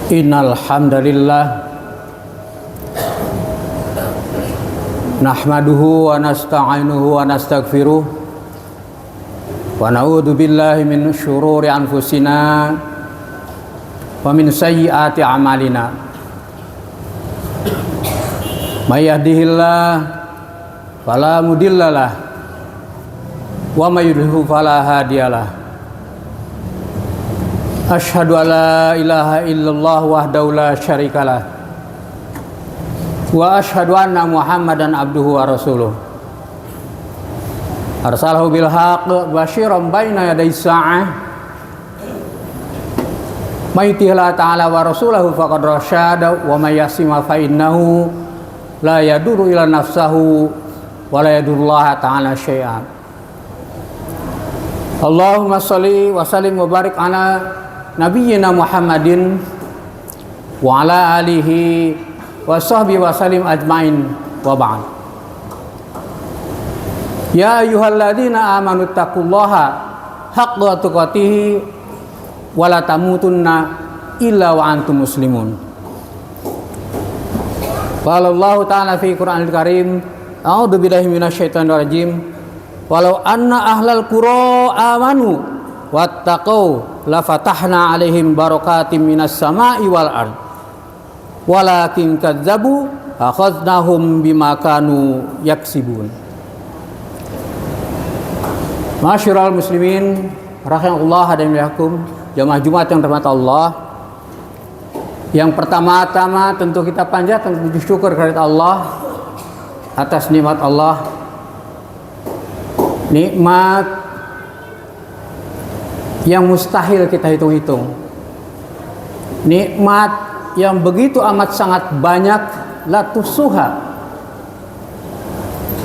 Innal hamdalillah nahmaduhu wa nasta'inuhu wa nastaghfiruh wa na'udzu billahi min syururi anfusina wa min sayyiati a'malina. May yahdihillahu fala mudhillalah wa may yudhlil fala hadiyalah. Asyhadu an la ilaha illallah wahdahu la syarikalah wa asyhadu anna Muhammadan abduhu wa rasuluh. Arsalahu bil haqq basyiran baina yaday sa'ah. May yuti'illah ta'ala wa rasulahu faqad rasyada wa may yasima fa innahu la yadurru ila nafsahu wa la yadurullaha ta'ala syai'an. Allahumma shalli wa sallim wa barik ala Nabiyyina Muhammadin wa ala alihi wa sahbihi wa salim ajmain wa ba'd. Ya ayyuhalladzina amanu taqullaha haqqa tuqatih wa la tamutunna illa wa antum muslimun. Qala Allah ta'ala fi Qur'anil Karim, a'udzu billahi minasyaitonir rajim. Walau anna ahlal qura amanu wattaqau la fatahna alaihim barakatim minas sama'i wal ard walakin kadzabu akhadnahum bima kanu yaksibun. Masyiral muslimin rahimakumullah dan yakum, jamaah Jumat yang dirahmati Allah. Yang pertama-tama tentu kita panjatkan puji syukur kepada Allah atas nikmat Allah, nikmat yang mustahil kita hitung-hitung, nikmat yang begitu amat sangat banyak, la tusuha,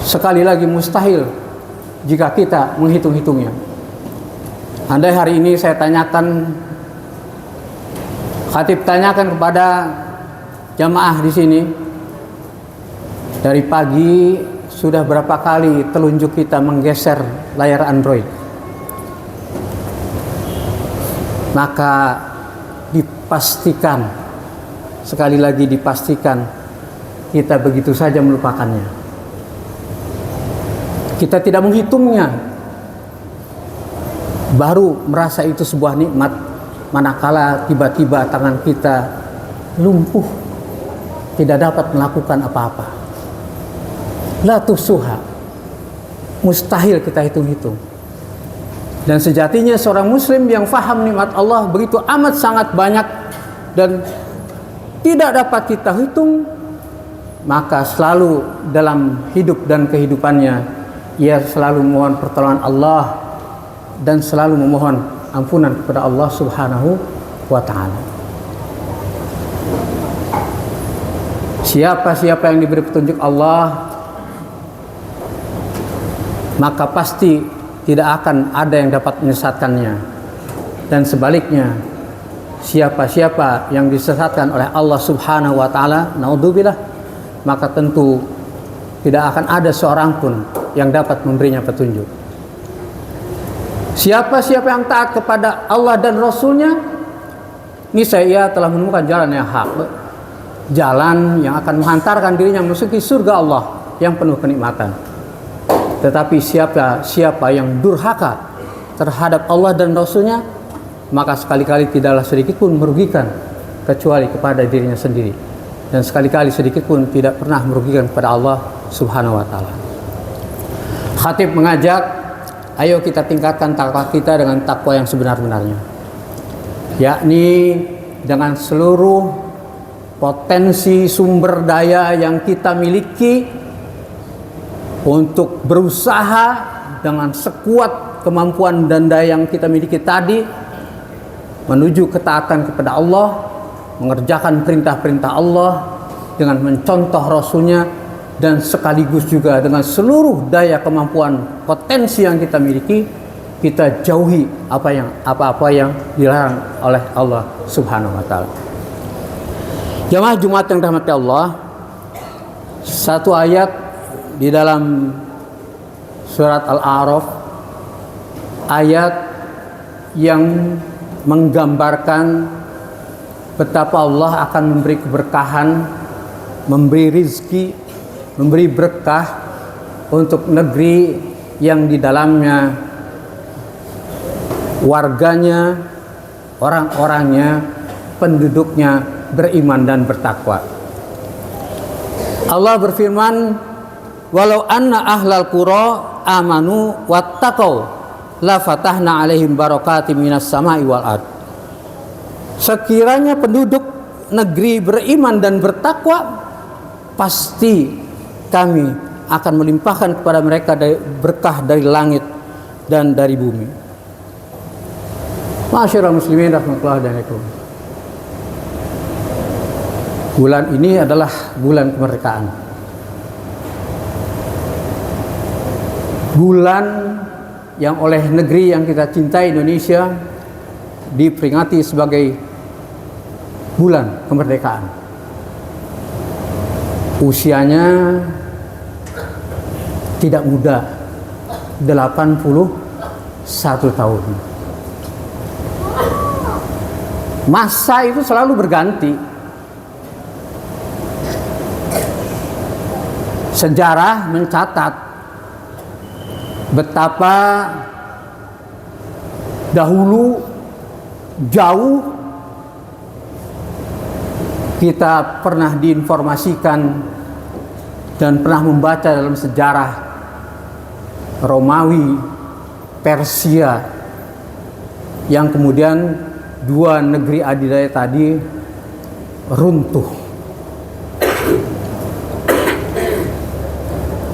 sekali lagi mustahil jika kita menghitung-hitungnya. Andai hari ini saya tanyakan, khatib tanyakan kepada jamaah di sini, dari pagi sudah berapa kali telunjuk kita menggeser layar Android, maka dipastikan, sekali lagi dipastikan, kita begitu saja melupakannya. Kita tidak menghitungnya, baru merasa itu sebuah nikmat, manakala tiba-tiba tangan kita lumpuh, tidak dapat melakukan apa-apa. La tusuha, mustahil kita hitung-hitung. Dan sejatinya seorang muslim yang faham nikmat Allah begitu amat sangat banyak dan tidak dapat kita hitung, maka selalu dalam hidup dan kehidupannya ia selalu memohon pertolongan Allah dan selalu memohon ampunan kepada Allah Subhanahu wa ta'ala. Siapa-siapa yang diberi petunjuk Allah, maka pasti tidak akan ada yang dapat menyesatkannya. Dan sebaliknya, siapa-siapa yang disesatkan oleh Allah Subhanahu wa ta'ala, naudzubillah, maka tentu tidak akan ada seorang pun yang dapat memberinya petunjuk. Siapa-siapa yang taat kepada Allah dan Rasulnya, niscaya ia telah menemukan jalan yang hak, jalan yang akan menghantarkan dirinya memasuki surga Allah yang penuh kenikmatan. Tetapi siapa yang durhaka terhadap Allah dan Rasulnya, maka sekali-kali tidaklah sedikit pun merugikan kecuali kepada dirinya sendiri, dan sekali-kali sedikit pun tidak pernah merugikan kepada Allah Subhanahu wa ta'ala. Khatib mengajak, ayo kita tingkatkan takwa kita dengan takwa yang sebenar-benarnya, yakni dengan seluruh potensi sumber daya yang kita miliki, untuk berusaha dengan sekuat kemampuan dan daya yang kita miliki tadi menuju ketaatan kepada Allah, mengerjakan perintah-perintah Allah dengan mencontoh Rasulnya, dan sekaligus juga dengan seluruh daya kemampuan potensi yang kita miliki, kita jauhi apa-apa yang dilarang oleh Allah Subhanahu wa ta'ala. Jamaah Jumat yang dirahmati Allah, satu ayat di dalam surat Al-A'raf, ayat yang menggambarkan betapa Allah akan memberi keberkahan, memberi rizki, memberi berkah untuk negeri yang di dalamnya warganya, orang-orangnya, penduduknya beriman dan bertakwa. Allah berfirman, walau anna ahlal qura amanu wattaqau la fatahna alaihim barakatim minas sama'i wal ard. Sekiranya penduduk negeri beriman dan bertakwa, pasti kami akan melimpahkan kepada mereka berkah dari langit dan dari bumi. Ma'asyiral muslimin rahmatullahi wa barakatuh. Bulan ini adalah bulan kemerdekaan. Bulan yang oleh negeri yang kita cintai, Indonesia, diperingati sebagai bulan kemerdekaan. Usianya tidak muda, 81 tahun. Masa itu selalu berganti. Sejarah mencatat betapa dahulu jauh kita pernah diinformasikan dan pernah membaca dalam sejarah Romawi, Persia, yang kemudian dua negeri adidaya tadi runtuh.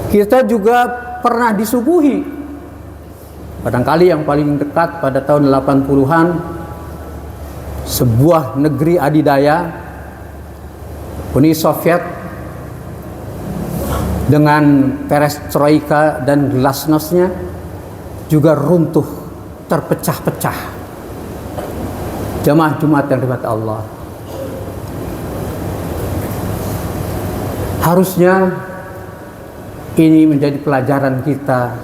Kita juga pernah disuguhi, barangkali yang paling dekat pada tahun 80-an, sebuah negeri adidaya, Uni Soviet, dengan perestroika dan glasnosnya juga runtuh, terpecah-pecah. Jamaah Jumat yang dirahmati Allah, harusnya ini menjadi pelajaran kita.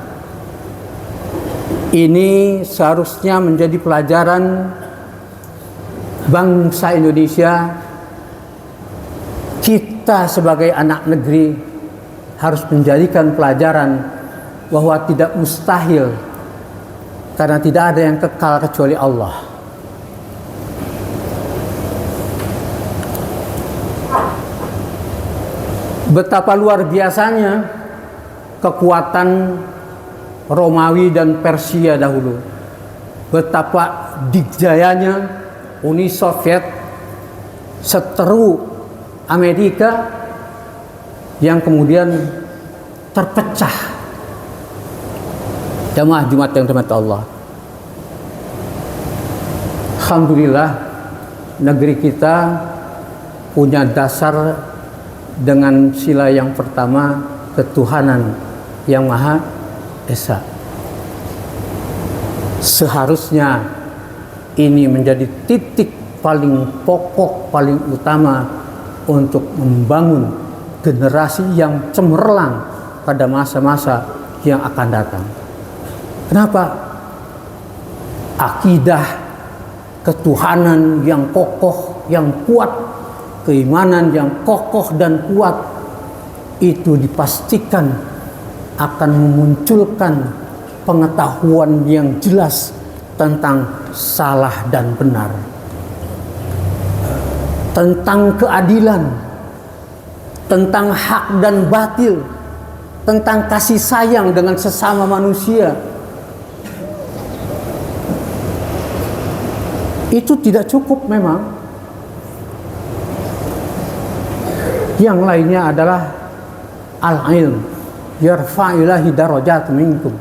Ini seharusnya menjadi pelajaran bangsa Indonesia. Kita sebagai anak negeri harus menjadikan pelajaran bahwa tidak mustahil, karena tidak ada yang kekal kecuali Allah. Betapa luar biasanya kekuatan Romawi dan Persia dahulu. Betapa dikjayanya Uni Soviet seteru Amerika yang kemudian terpecah. Jamaah Jumat yang dirahmati Allah, alhamdulillah negeri kita punya dasar dengan sila yang pertama, ketuhanan yang Maha Esa. Seharusnya ini menjadi titik paling pokok, paling utama untuk membangun generasi yang cemerlang pada masa-masa yang akan datang. Kenapa? Akidah ketuhanan yang kokoh, yang kuat, keimanan yang kokoh dan kuat itu dipastikan akan memunculkan pengetahuan yang jelas tentang salah dan benar, tentang keadilan, tentang hak dan batil, tentang kasih sayang dengan sesama manusia. Itu tidak cukup memang. Yang lainnya adalah al-ilm yarfa'ilahi darajat minkum.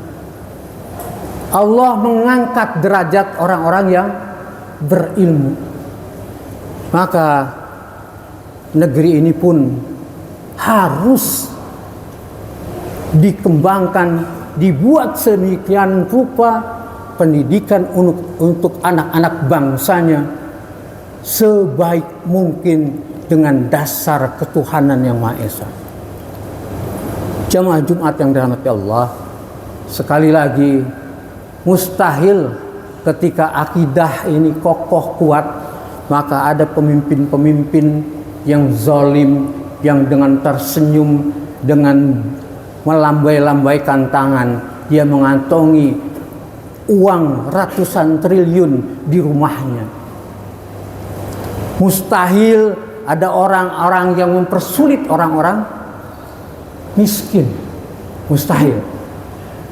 Allah mengangkat derajat orang-orang yang berilmu. Maka negeri ini pun harus dikembangkan, dibuat sedemikian rupa pendidikan untuk anak-anak bangsanya sebaik mungkin dengan dasar ketuhanan yang Maha Esa. Jamaah Jumat yang dirahmati Allah, sekali lagi mustahil ketika akidah ini kokoh kuat, maka ada pemimpin-pemimpin yang zalim, yang dengan tersenyum, dengan melambai-lambaikan tangan, dia mengantongi uang ratusan triliun di rumahnya. Mustahil ada orang-orang yang mempersulit orang-orang miskin. Mustahil.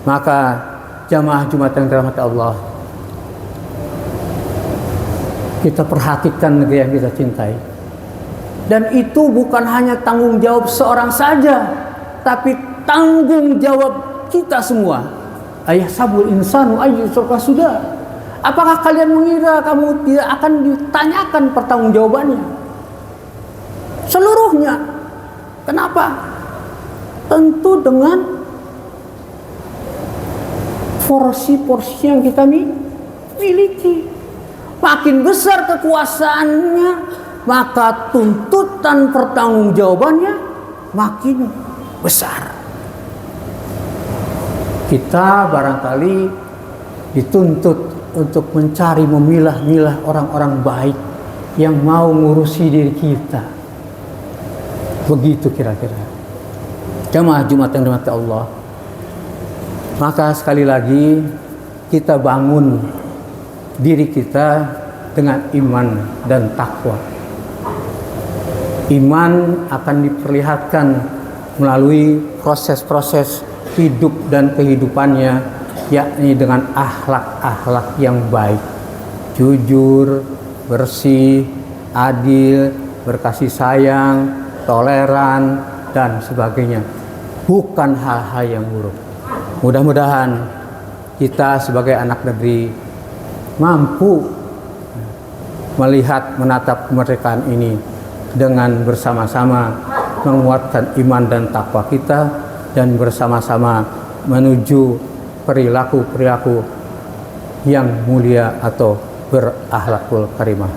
Maka jamaah Jumat yang dirahmati Allah, kita perhatikan negeri yang kita cintai. Dan itu bukan hanya tanggung jawab seorang saja, tapi tanggung jawab kita semua. Ayah sabul insanu ayyusraka sudah. Apakah kalian mengira kamu tidak akan ditanyakan pertanggungjawabannya? Seluruhnya. Kenapa? Tentu dengan porsi-porsi yang kita miliki. Makin besar kekuasaannya, maka tuntutan pertanggungjawabannya makin besar. Kita barangkali dituntut untuk mencari, memilah-milah orang-orang baik yang mau ngurusi diri kita. Begitu kira-kira. Jamaah Jumat yang dirahmati Allah. Maka sekali lagi kita bangun diri kita dengan iman dan takwa. Iman akan diperlihatkan melalui proses-proses hidup dan kehidupannya, yakni dengan akhlak-akhlak yang baik, jujur, bersih, adil, berkasih sayang, toleran, dan sebagainya. Bukan hal-hal yang buruk. Mudah-mudahan kita sebagai anak negeri mampu melihat, menatap kemerdekaan ini dengan bersama-sama menguatkan iman dan takwa kita, dan bersama-sama menuju perilaku-perilaku yang mulia atau berakhlakul karimah.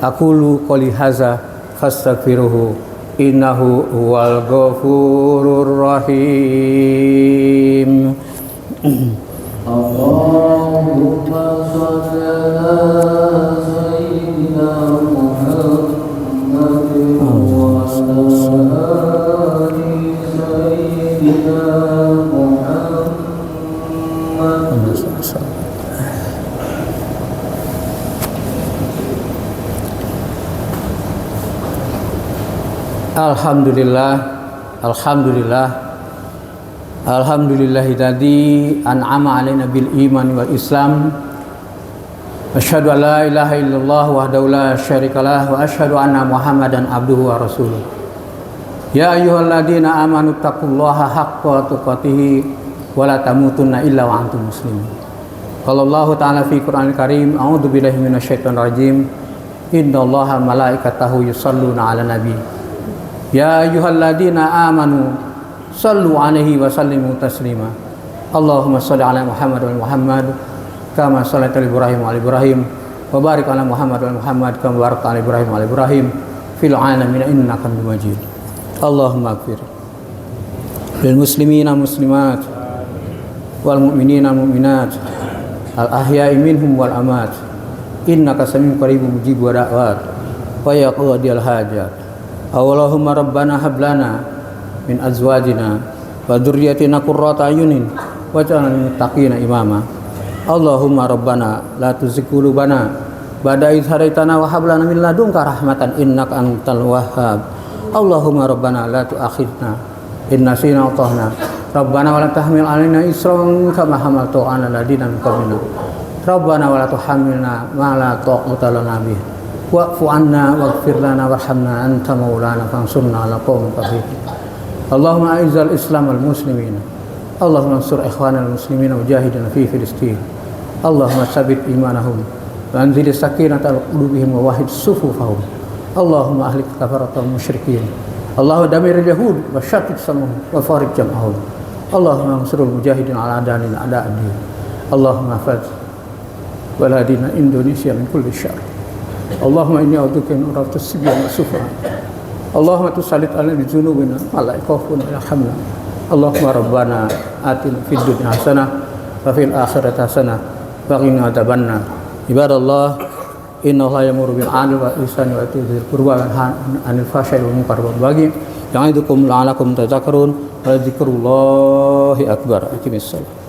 Aqulu qouli hadza fastaghfiruhu innahu huwal ghafurur rahim. Allahumma shalli ala sayyidina Muhammadin wa ala ali sayyidina Muhammad. Alhamdulillah, alhamdulillah, alhamdulillahilladzi an'ama 'alaina bil iman wal islam. Asyhadu an la ilaha illallah wahdahu la syarikalah wa asyhadu anna Muhammadan abduhu wa rasuluh. Ya ayyuhalladzina amanu taqullaha haqqa tuqatih wa la tamutunna illa wa antum muslimun. Qala Allah ta'ala fi Qur'anil Karim, a'udzu billahi minasyaitonir rajim. Innallaha malaikatahu yusholluna 'alan nabi. Ya ayyuhalladzina amanu sallu alaihi wa sallimu taslima. Allahumma shalli ala Muhammad wa Muhammad kama shallaita ala Ibrahim wa ala Ibrahim wa barik ala Muhammad wa Muhammad kama barakta ala Ibrahim wa ala Ibrahim fil alamin innaka Hamidum Majid. Allahumma ighfir lil muslimina muslimat wal mu'minina mu'minat al ahya'i minhum wal amat innaka samiun qaribun mujibud da'wat wa yaqdiyal hajat. Allahumma rabbana hab lana min azwajina wa dzurriyyatina qurrata ayunin waj'alna lil muttaqina imama. Allahumma rabbana la tuzigh qulubana ba'da idh hadaitana wa hab lana min ladunka rahmatan innaka antal wahhab. Allahumma rabbana la tu'akhidna in nasina wa akhtana. Rabbana wa la tahmil 'alaina isran kama hamaltahu 'alal ladzina min qablina. Rabbana wa la tuhammilna ma la taqata lana bihi. Wa'fu anna waghfir lana warhamna anta maulana fansurna ala qaumil kafirin. Allahumma a'izzal islam wal muslimin. Allahumma ansur ikhwanal muslimin mujahidin fi Filistin. Allahumma tsabbit imanahum wa anzil sakinata ala qulubihim wa wahid sufufahum. Allahumma ahlik kafaratal musyrikin. Allahumma damir yahud wa shattit samahum wa farij jam'ahum. Allahumma ansurul mujahidin ala a'da'il a'da'id. Allahumma faz baladina Indonesia min kulli syarr. Allahumma inni a'udzubika min rawtis sibyan wa sufran. Allahumma tusallit alaina bi dzunubina wa la yakhafuna yarhamna. Allahumma rabbana atina fid dunya hasanah wa fil akhirati hasanah wa qina adzabannar. Ibadallah, Innallaha ya'muru bil 'adli wal ihsani wa ita'i dzil qurba wa yanha 'anil fahsya'i wal munkari wal baghi ya'idukum la'allakum tadhakkarun wa dzikrullahi akbar. Aqimissalam.